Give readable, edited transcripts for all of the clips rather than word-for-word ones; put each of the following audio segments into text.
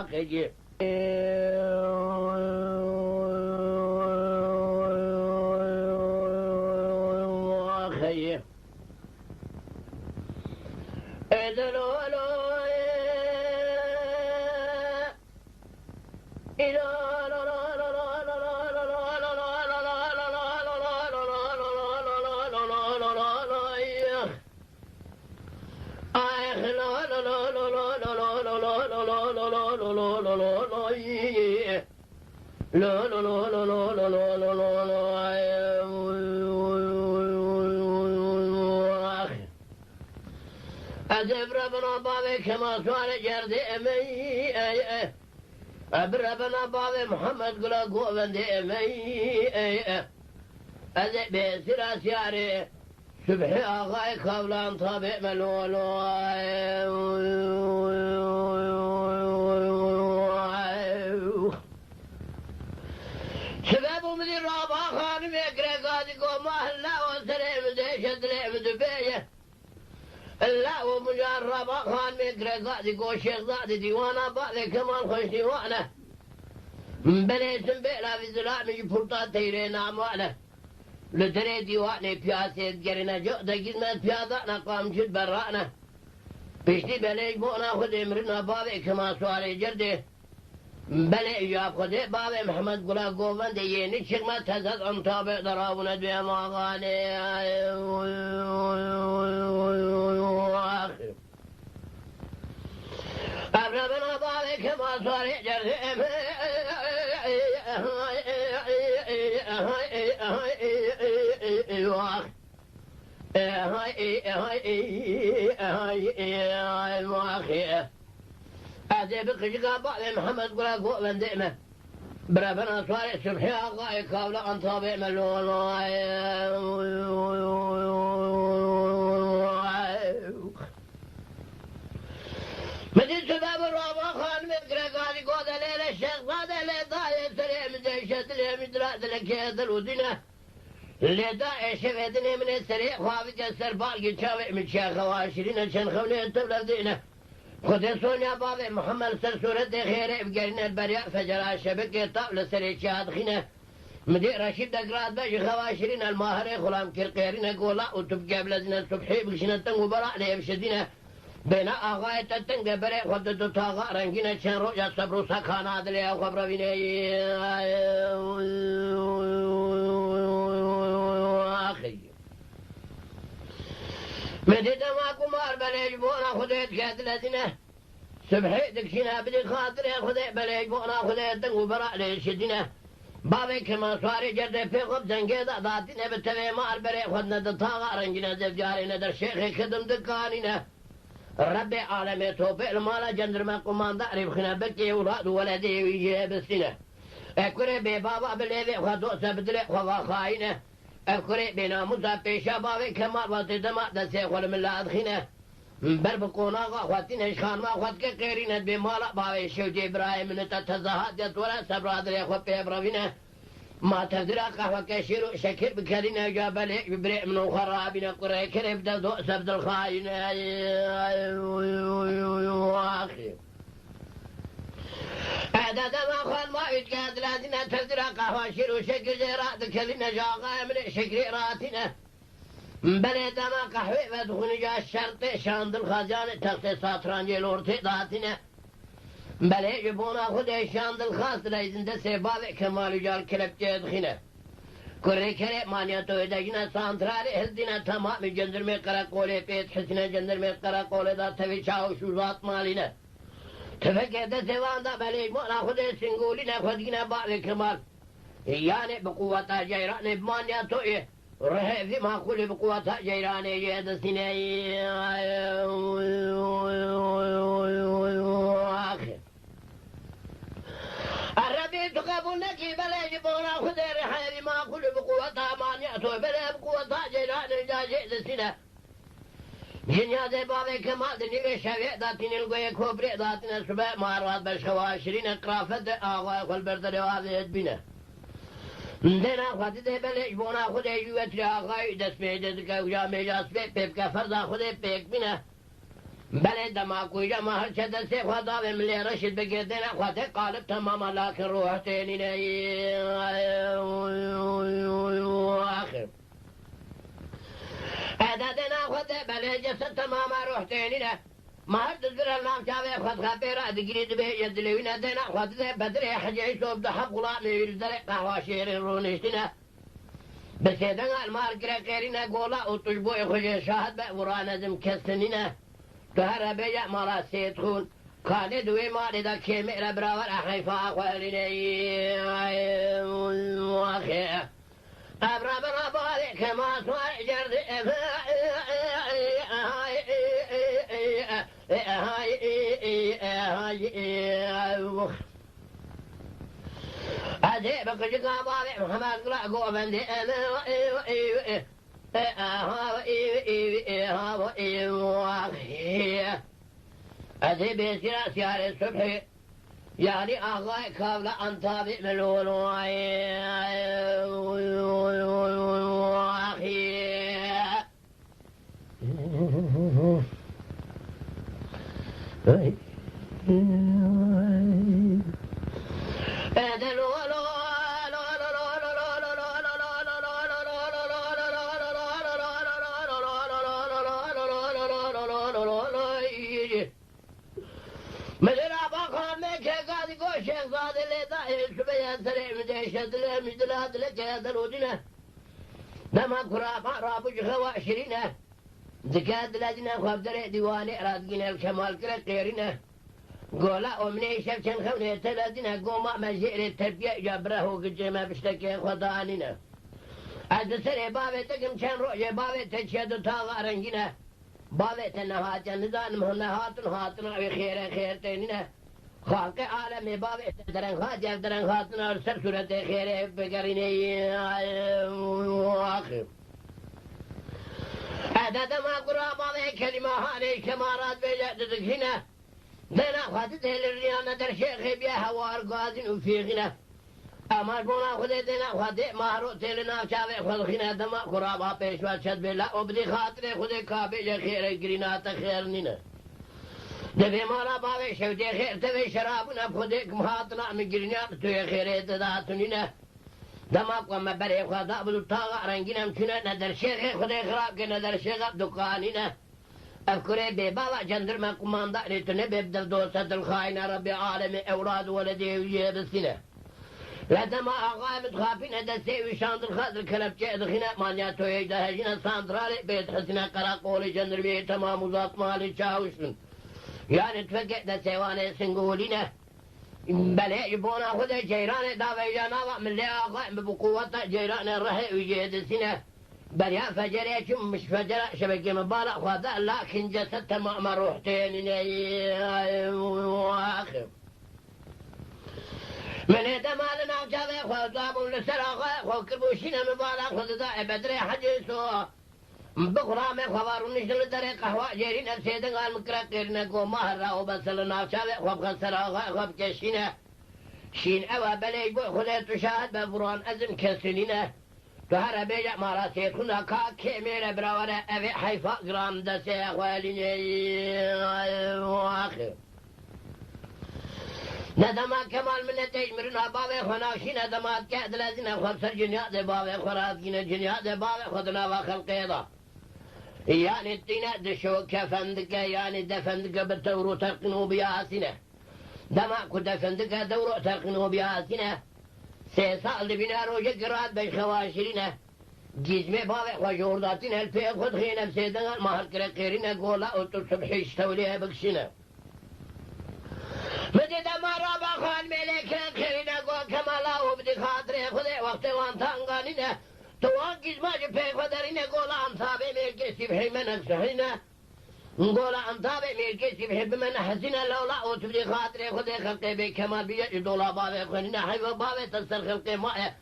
أخي أبربنا بابي كما سوال جردي أمي أبربنا بابي محمد قلا قوة دي أمي أذي بسرا سياري سبحي أغاي قبلان طابع ملولو شباب مدير رابع خانم يقرأ قادي قوم أهلا وسليم دي شدليم دبيه لا ومجرب خان مقرأ قاعد يقول شيخ ضاد ديوانا بعد كمان خوش ديوانه بليت بيلا في زلام يفرطات تيرين أمواله لدري ديواني بياسي تقرنا جؤدة قلنا بيادانا قام جد برانا بيشتي بليج بونا خد امرنا بابي كما سوالي جردي بلي جاب خدي بابي محمد قلا قوفان دييني شكما تزد عن طابق دراونا دويا مغاني أبربنا بابي كما سوالي جردي هذا بقى بعد محمد قلا قوة من دئمة بربنا صاري سبحي أغاي قابل أن طابع ملول مدين سباب الرابع خان مقرأ قال قوة ليلة الشيخ قاد لي ضاية سريع مديشة لي مدرات لك يدل ودنا لداء شفدني من السريع خوافي جسر بالقي شاوئ من شيخ واشرين شن خوني التبلة دينه خذ سونيا بابي محمد سر سورة خير بقرن البرياء فجرا شبكة طاولة سريع شاد خينه مدير رشيد دقرات بجي خواشرين الماهري خلام كيرقيرين قولا وتبقى بلزنا الصبحي بكشنا تنقو براء ليبشدينه بين آغاية تتنقى بريء خد تطاغا رنجينة شن رؤيا صبرو سخانا دليا وخبر بيني مديد ماكو مار بليج بونا خديت كاد لدينا سبحي دكشنا بدي خاطري خديت بليج بونا خديت تنقو براء ليشدينا بابي كما صاري جرد في خبزن كذا ذاتنا بتبي مار بريء خدنا دطاغا رنجينا زفجارينا در شيخي خدم دكانينا ربي عالمي توفي المالا جندر ما قمان داري بخنا بكي ولاد ولدي ويجي بالسنة اكوري بي بابا بليبي خدو سبدلي خوا خاينه اكوري بنا مزابي شبابي كمال واتي دماء دسي خول من لا ادخينه بل بقونا خواتين اشخان ما خوات كقيرين بمالا باوي شوجي ابراهيم نتتزهاد يتولا سبرا دري خو بيبرافينه ما تدرى قهوة كشيرو شكر بكرينا جابلي ببريء من خرابنا قري كريب دو سبد الخاين اخي هذا ما خان ما يتقاد لازنا تدرى قهوة شيرو شكر زيرات كلنا جاغا من شكر راتنا بلد ما قهوة فدخل جا الشرط شاند الخزانة تخصي ساترانجي لورتي داتنا بله جبونا خود شاند الخاص لازم دسه بابع كمال جال كلب جدخنه كره كره مانياتو ادجنا سانترال هدينا تمام جندر में कराकोले पेट खिसने जंदर में कराकोले दा तभी चाओ शुरुआत मालिना तभी कहते थे वांदा बले मोना खुद सिंगोली ने खुद की ना बाले कमाल यानी बकुवता जयराने मान्या तो ये रहे भी माकुल बकुवता जयराने ये दसिने الربي تقابلنا كي بلا يجبونا خذير حيري ما كل بقوتها مانياتو بلا بقوتها جيران الجاجئ السنة جنيا زي بابي كما دنيا شوية داتين القوية كوبري داتين السبع مارات بشخواشرين قرافة آغاية والبرد لوازي يدبنا دينا خواهد ده بلا يجبونا خذي جوة آغاية دس بيجد كوجا ميجاس بيب كفردا خذي بيك بنا بلد ما كويجا ما هرشد السيف خضاب من اللي رشد بقيدنا أخواتي قالب تماما لكن روحتين آخر هذا دنا أخواتي بلد جسد تماما روحتين ما هرد الزر النام شابه أخوات خبيرة دقريد به يدلوين دنا أخواتي بدري حجي صوب دحب غلام يلزرق قهوة شير رونشتنا بس يدنا المال كرينا قولا وتجبوي خجي شاهد بأورانا زم كسننا كهرباء مرا سيدخون خالد ومالي دا كيميرا براور أحيفا أخواليني واخي أبرا برا بالي كما صار جرد أجيب كجيكا بالي محمد قلع قوة دي أذي بيسيرا سيارة الصبح يعني أغاي قبل أن تابع ملول مجدلات لك يا دلودنا نما كرابا رابج خوا شرينا زكاة لدينا خواب دري ديواني رادقنا الكمال كرا قيرنا قولا أمني شفشن خوني تلادنا قوما مزير التربية جبره قجما بشتكي خضاننا عد سري بابي تقم شان رؤية بابي تشهد تاغا رنجنا بابي تنهات نزان مهنهات هاتنا بخير خير تيننا خالق عالم باب درن خاجر درن خاتنا سر صورت خیر بگرینی آخر عدد ما قرابا كلمة هاني كمارات بجد ذكرنا دنا خاتت الريانة در شيخ بيها وارقازن وفيغنا أمر بنا خدتنا خدت مارو تلنا شابه خلقنا دما قرابا پیشوا شد بلا وبدي خاطر خد كابه خير گرينا تخيرننا دبي مالا باوي شوتي خير تبي شرابنا بخدك مهاتنا مجرنا توي خير تداتننا دماغ وما بري خدا بدو طاغا رنجنا مشنا ندر شيخ خدي خراب ندر شيخ دكاننا أفكري ببابا جندر ما كماندا ريتنا بيبدل دوسة الخاينة ربي عالمي أولاد ولدي وجيب السنة لدما أغايم تخافين دسي وشاند الخاطر كلب جاء دخنا مانيا توي دهجنا ساندرالي بيت حسنا قراقولي جندر بيه تمام وزات مالي شاوشن يعني تفقع دسي وانا سنقولينا بلي يبونا خذ جيران دافع جانا من اللي أغايم بقوة جيران الرهي وجيب السنة بريا فجريت مش فجر شبكة مبالغ خذا لكن جسدت ما روحتين واخر من هذا ما لنا جابه خذاب لسراغه وكربوشنا مبالغ خذا بدري حديثه بكرة ما خبر نشل دري قهوة جيرين سيدنا قال مكرقرنا قوم مهرة وبس لنا جابه وبخ سراغه وبكشينا شين أوا بلي بو خذ تشاهد بفران أزم كسلنا تهرا بيجا مارا سيدخلنا كاكي ميلا براورا أبي حيفا قرام دسي أخوالي واخر ندما كمال من تجمرنا بابي خناشين ندمات كهد لازنا خبصر جنيا دي بابي خراتين جنيا دي بابي خدنا وخلقيضا يعني التينا دشو كفندك يعني دفندك بالتورو ترقنو بياسنا دما كو دفندك دورو ترقنو بياسنا سيسال بنا روجة قراد بخواشرنا جزمي بابي وجورداتين الفي خد خينا بسيدنا مهر كرقيرنا قولا اوتو صبحي اشتوليها بكسنا مجد ما رابا خان ميلي كرقيرنا قول كمالا وبدي خاطري خذي وقت وانتانقاننا توان جزما جفي خدرنا قولا انصابي ميلكي سبحي من اكسحنا نقولا انتابي ميلكي سبحي بمن حسنا لولا وتبدي خاطري خذي خلقي بي كمال بيجي دولا بابي خننا حيفا بابي تسر خلقي مائه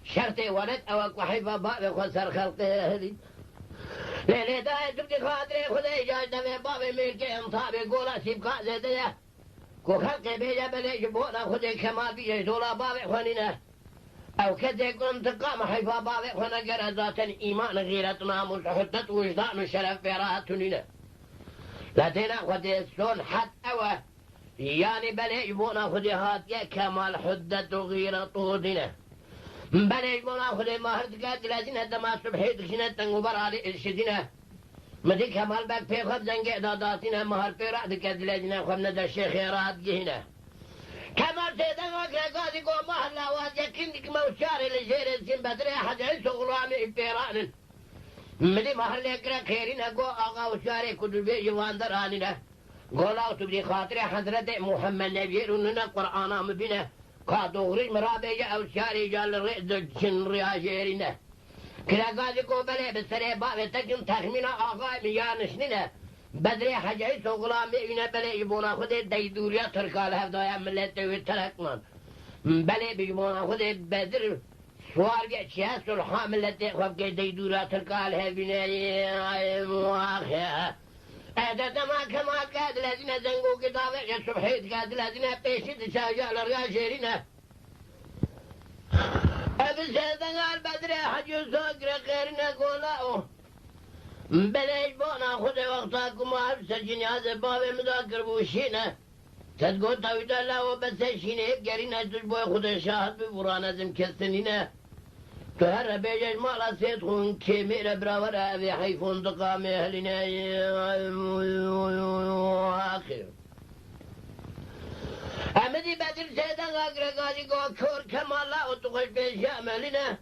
شرطي ولد أوك وحيفا بابي خسر خلقي هذي ليلي داي تبدي خاطري خذي جاج دمي بابي ميلكي انصابي قولا سيبقى زيدية كو خلقي بيجا بلي جبونا خذي كمال بيجي دولا بابي خننا أو كده يقول انتقام حيفا بابي خنا قرى ذات الإيمان غيرتنا مستحدت وجدان شرف فراتننا لاتينا خدي السون حد أوه يعني بلي يبونا خدي هاتيا كمال حدة غير طودنا بلي يبونا خدي مهرد قاد لازينا دما سبحي دخشنا تنغبر علي الشدنا مدي كمال باك في خب زنقع داداتنا مهر في رعد قاد لازينا خبنا دا الشيخ يراد جهنا كمال سيدان وكرا قادي قو مهر لا واديا كندك موشاري لجير الزين بدري حد عيسو غلامي البيران مدي مهر لكرا خيرنا قو آغا وشاري كدو بي جواندر آننا قولا تبدي خاطر حضرت محمد نبي رننا قرآن مبينه قادوغري مرابي جاء وشاري جال الرئد جن رياجيرنا كلا قادي قوبلي بسري بابي تكن تخمينا آغا ميانشننا بدري حجعي سوغلامي اينا بلي يبونا خده ديدوريا تركال هفدايا ملتي ويتركمان بلي بيبونا خده بدر سوار جاء سلحا ملتي خفك ديدوريا تركال هفدايا مواخيا هذا ما كما قاد الذين زنقوا كتابه يا سبحيت قاد الذين بيشد شاجع للرجال أبي سيدنا قال بدري حجو سوكر خيرنا قولاو بليش بونا خذ وقتاكم وعبس الجنياز بابي مذاكر بوشينا تدقو تويد الله وبسشينا يبقرينا تجبوي خذ شاهد ببرانا زم كسنينا تهر بيجاج مالا سيدخون كيمير براور أبي حيفون تقام أهلنا آخر أمدي بدر سيدان أقرأ قادي قوى كور كمال لا أتقش بيش أملنا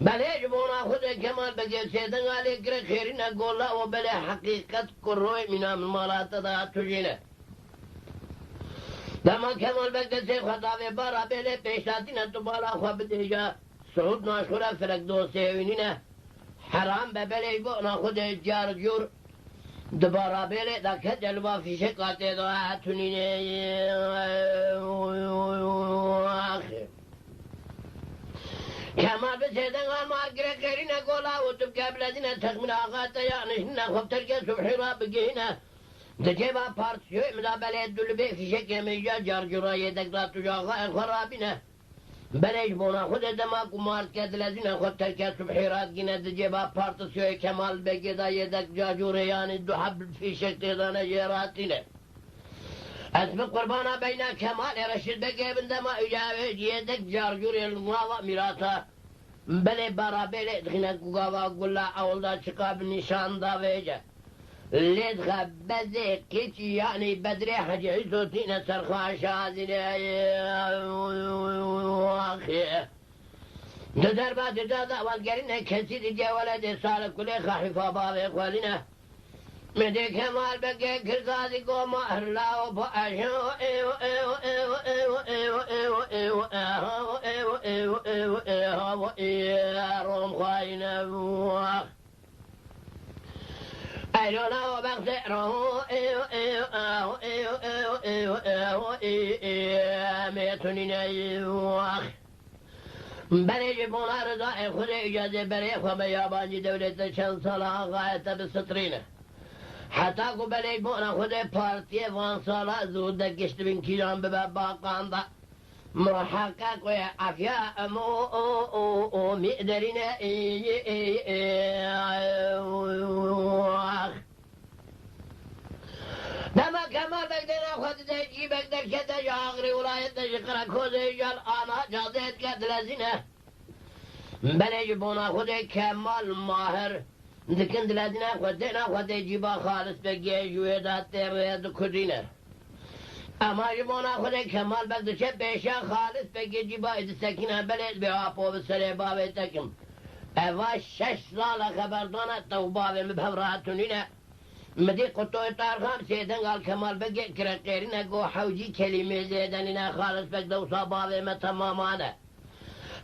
بل يجبون أخذ كمال بقى سيدان علي أقرأ خيرنا قول لا وبلا حقيقة كروي من المالات تضاعت تجينا لما كمال بقى سيد خطابي بارا بيلي بيشاتنا تبالا خواب ديجا سعود ناشورا فرق دو سيوينينا حرام ببلي بونا خود جار جور دبارا بيلي دا كجلوا في شقاتي دو آتونيني آخر كمال بسيدن غال مارقرة كرينا قولا وطب قابلتنا تخمن آغاتا يعنشنا خبتركا سبحي رابقهنا دجيبا بارتسيوي مدا بلي الدلبي في شقه ميجا جار جورا يدك دا تجاغا الخرابنا بليش بونا خود دماغ مارت كد لازم خود تركه سبحيرات جينا دجيبا بارتسيوي كمال بقي دا يدك جاجور يعني الدحب في شكل دانا جيراتنا اسم قربانا بين كمال رشد بقي بن دما اجابه يدك جارجور المواضع ميراتا بلي برا بلي دخنا قوغاوا قولا اول دا شقاب نشان دا ويجا ليد غبزي كيش يعني بدري حاجة عزوتينا سرخان شازنا واخي ندر بعد دادا والقرينا كسيد جوالا دي سالك كلي خحفا بابي اخوالنا مدي كمال بقى كرزادي قوم اهلا وباشو ايو ايو ايو ايو ايو ايو ايو ايو ايو ايو ايو ايو روم خاينا واخ أيونا وبغزره إيو إيو أو إيو إيو إيو إيو إيو ميتونين أيوه بني جبونا رضا خذ إجازة بني خما ياباني دولة شن صلاة غاية بالسطرينة حتى قبل بونا خذ بارتي وان صلاة زود قشت من كيلان ببابا قاندا محقق وعافية أمو مقدرنا دما كما بقدر أخذ تجي بقدر كده جاغري ولاية تشقرا كوزي جال أنا جادت كد لازنة بل يجبونا أخذ كمال ماهر دكند لازنة أخذ جيبا خالص بقى جويدات تيريد كدينة اما جبونا خود کمال بگذار چه بیشا خالص بگی جیبا ایت سکینه بلید بی آپو بسره بابی تکم اوا 6 سال خبردانه تو بابی مبهوراتونینه مدی قطوی تارخام سیدن قال کمال بگی کرقیرینه گو حوجی کلمه زیدنینه خالص بگذار وصا بابی متمامانه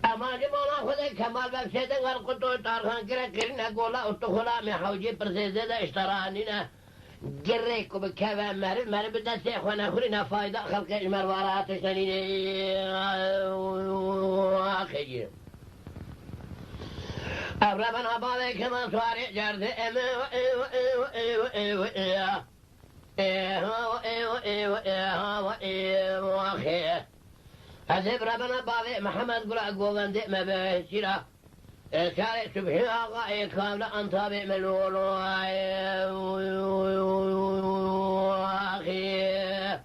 اما جبونا خود کمال بگ سیدن قال قطوی تارخام کرقیرینه گولا اتخلا حوجی پرزیزه اشترانینه جريكو بكذا مر بدنا سيخونا خلينا فايدة خلق المروارات سنين اخي أبربنا بالي كما صاري جرد أزيب ربنا بالي محمد قرأ قوغان دي ما بشيرا شارع سبحي آقا كامل أنطابع ملول أخي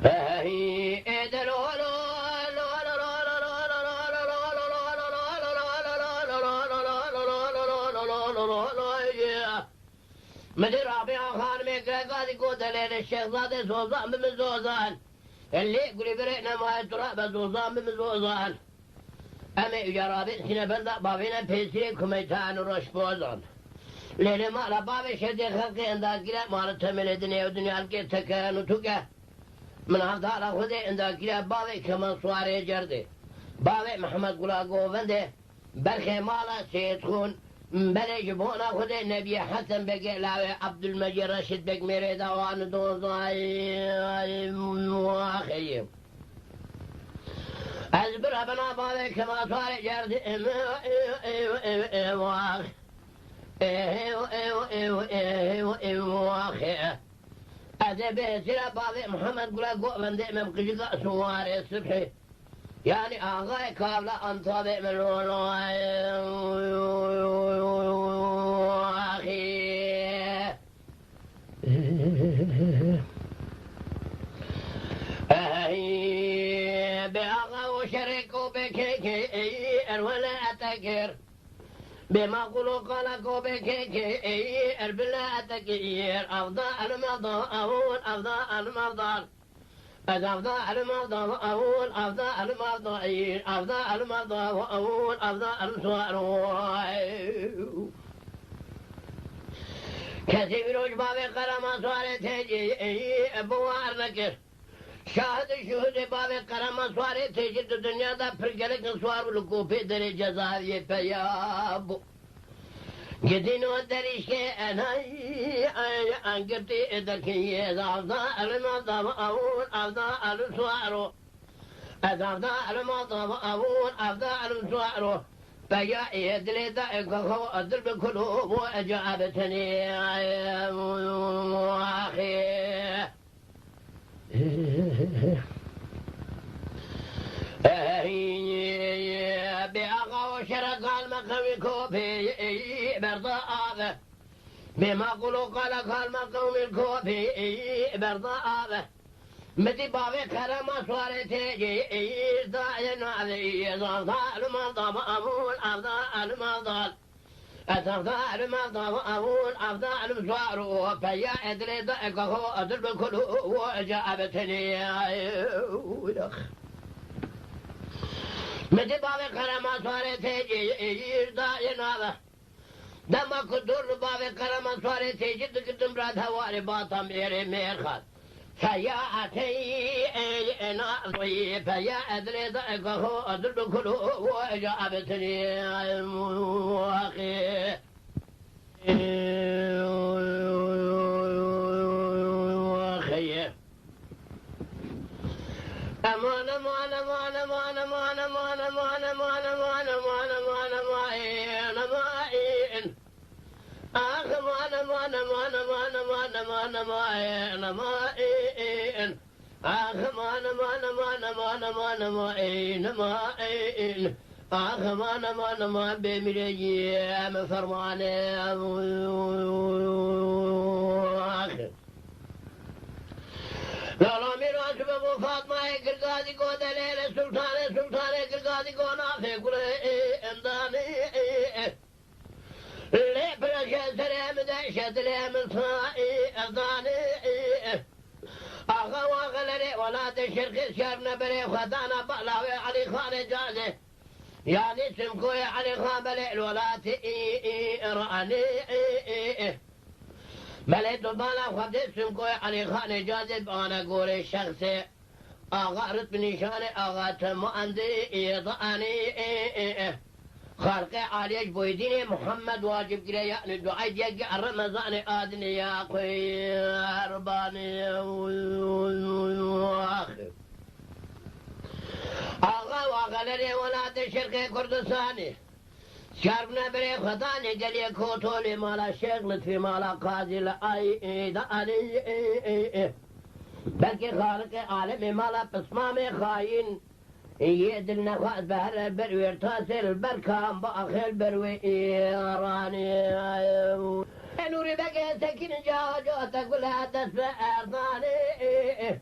فهي مدير رابعة خان ميكا يقول الشيخ زاد زوزان بمزوزان اللي يقول برينا ما يتراب زوزان بمزوزان أمي جرابي سنة بلدا بابينا بيسري كميتان روش بوزان ليلة ما لبابي شدي خلقي عندك كلا ما لتمل الدنيا ودنيا الكي تكانو توكا من هذا على خذي عندك كلا بابي كمان صواري جردي بابي محمد قلا قوفنده برخي مالا سيدخون بلي جبونا خذي نبي حسن بقي لاوي عبد المجيد رشيد بق مريدا وان دوزاي مواخيم أزبر أبنا بابي كما صواري جردي أذا بيسير بابي محمد قلا قوفن دي ممكجيقا سواري الصبحي يعني آغاي كابلا أنطابع من أخي بأغا وشركوا بكيكي ولا أتكر بما قلوا قلقوا بكيكي بلا أتكير أفضل المضاءون أفضل المضاء أفضل المضاء أول أفضل المضاءين أفضل المضاء أول أفضل المصور كثير الجباب قرما صار تجي بوار نكر شاهد شهود باب قرما صار تجي الدنيا دا فرقلك صار لكوبي درجة زاوية فيابو قدين ودريش أنا أنقرتي إدركي أفضل المضاء أول أفضل المصور أفضل المضاء أول أفضل المصور فيا يدري ذاك هو أدرب القلوب وأجابتني أخي بأغا وشرق المقوي كوبي برضاء بما قلوا قال المقوم الكوبي برضاء مدي بابي كرم صار تيجي داين علي أفضل المضى أقول أفضل المضى أفضل المضى أقول أفضل المصار فيا أدري ذاك هو أدرب الكل وجابتني مدي بابي كرم صار تيجي داين علي دما كدور بابي كرم صار تيجي تقدم راد هواري باطم إيري ميرخات فيا أتي أنا ضيف فيا أدري ذاك هو أدرب كل وجابتني أخي أخي أمان أمان أمان أمان أمان أمان أمان أمان أمان أمان أمان أمان أمان أخ مان مان مان مان مان مان مان مان أخ مان مان مان مان مان مان مان أخ مان مان مان بمريجي مفرمان أخ لا لا ميراث بابو فاطمة قرقادي قو دليل سلطان قرقادي قو نافع كل امداني ليه بلاشا سلام داشا سلام صائي أضاني أخا واغلري ولا تشرق شارنا بري خدانا بلاوي علي خان جازي يعني سمكوي علي خان بلي الولات راني بلي دبانا خد سمكوي علي خان جازي بانا قولي شخصي أغا رتب نشاني أغا تم عندي يضعني خالق عاليش بويديني محمد واجب كري يعني دعاء يجي رمضان آدني يا قوي أرباني آغا واغلري ولا تشرقي كردستاني شاربنا بري خداني قلي كوتولي مالا شيخ لطفي مالا قاضي لأي داني بلكي خالق عالمي مالا بسمامي خاين يدلنا خاط بهر البروي ارتاسل البركان باخي البروي إيراني نوري بقى سكين جاجوتك ولا تسبع أرضاني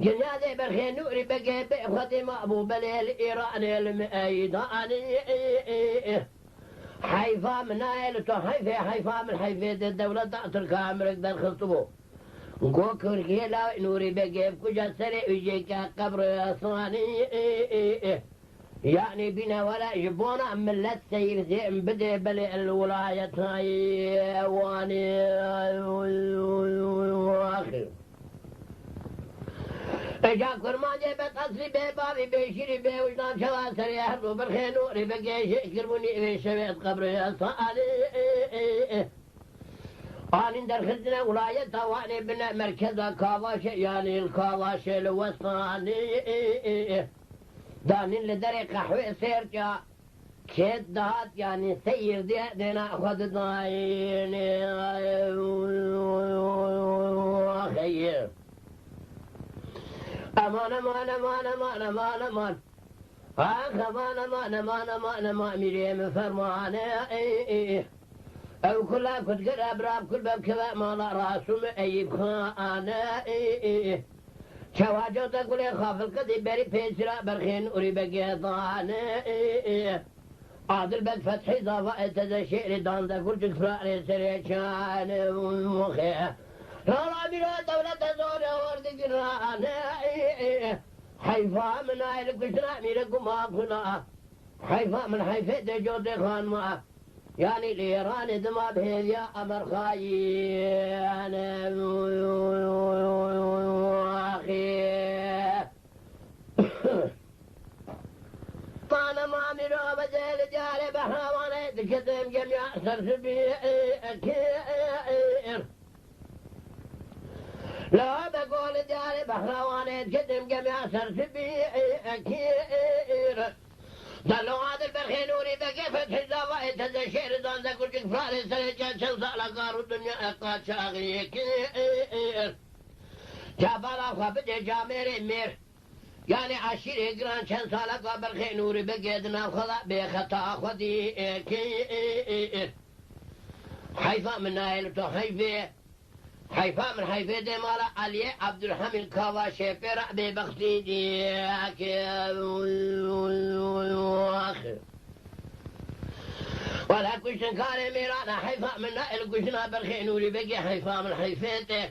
جنازة برخي نوري بقى بأخذي مأبوب للإيراني الميداني حيفا من عائلته حيفا من حيفا الدولة تعطر كامرك در خطبه وكوكر كيلا نوري بقى بكجا سري ويجيك قبر أصاني يعني بنا ولا يجبونا من لا تسير زين بدي بلي الولاية واني واخر اجا كرمان جيبت اصلي ببابي بيشري بي وجدان شواسر يحرو بالخير نوري بقى يكرموني في شبيت قبري أصاني أنا در خزنة ولاية واني بنا مركزة كاواش يعني الكاواش الوسطاني دانين لدري قحوة سيرجا كيت دهات يعني سير دينا أخذ دايني خير أمان أمان أمان أمان أمان أمان آخ أمان أمان أمان أمان أمان مريم فرمانة أو كلها كنت قرأ براب كل باب كذا ما راسم أيب خانة شواجو تقول خاف القدي بري بيسرا برخين أوري بقيطان عادل بد فتحي ضافة تزشير دان تقول تكفرار سريشان مخيه لا بلا دولة زور ورد قران حيفا من عيل كشنا ميركم ما كنا حيفا من حيفا دجود خان ما يعني الإيران دما بهذ يا أمر خاين طانا ما مروا بزيل جاري بحراواني تكتم جميع سرسبي أكير لا بقول جاري بحراواني تكتم جميع سرسبي أكير دلوا هذا البرخين وري بكيف تحزا تزشير دان ذكر كفرار سريجان شنصا لقارو الدنيا اقاد شاغي كير جابالا خبجي جاميري مير يعني عشير اقران شنصا لقا برخين وري بكيدنا خلا بخطا خدي كير حيفا من نايلتو حيفا من حيفا دي مالا علي عبد الحميد كواشي فرع ببختي دي ولا كشن كاري ميرانا حيفا من نائل كشنا برخي نوري بقي حيفا من حيفيته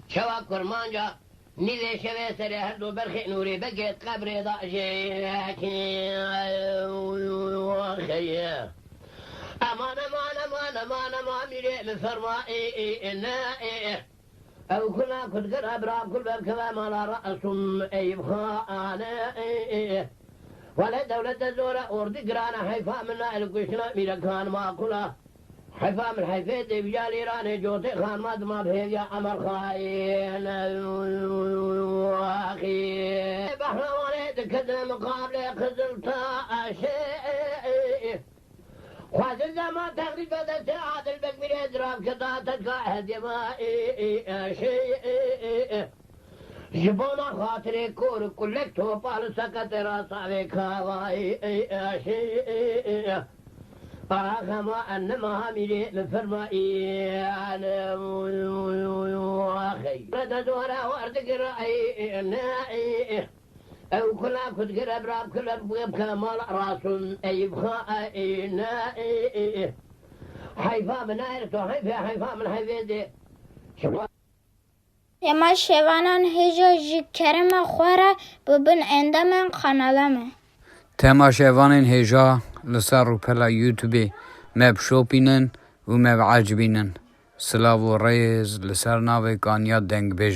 شوا كرمانجا نيلي شوي سري هردو برخي نوري بقي قبري ضاجي خيه أمان أمان أمان أمان أمان مريم فرمائي إنائي أو كنا كنت قرأ براب كل باب كذا ما لا رأسهم أي بخانائي ولا دولة الزورة أورد قرانا حيفا من نائل كشنا ميرا كان ما كلا حيفا من حيفيت بجال إيراني جوتي خان ما دما بهيد يا أمر خاين أخي بحرواني تكدنا مقابلة خزلتا أشيء خازن زمان تغريب هذا ساعة البكبير إدراك كذا تتقاعد ما شيء جبونا خاطري كور كلك توبال سكت راسا كاواي شيء ما أنما هميلي مفرمائي أنا أخي رددورا وردك رأي نائي أو كلا كنت قرب راب كلا بيبكى مال راس أي بخاء نائي حيفا من نائرته حيفا من حيفيدي اما شوانان هجا جی کرم خوره ببین اندام قنالمه تماشاوانین هجا لسر رو پلا یوتیوبی مب شوپینن و مب عجبینن سلاو و ریز لسر ناوی کانیا دنگ بیج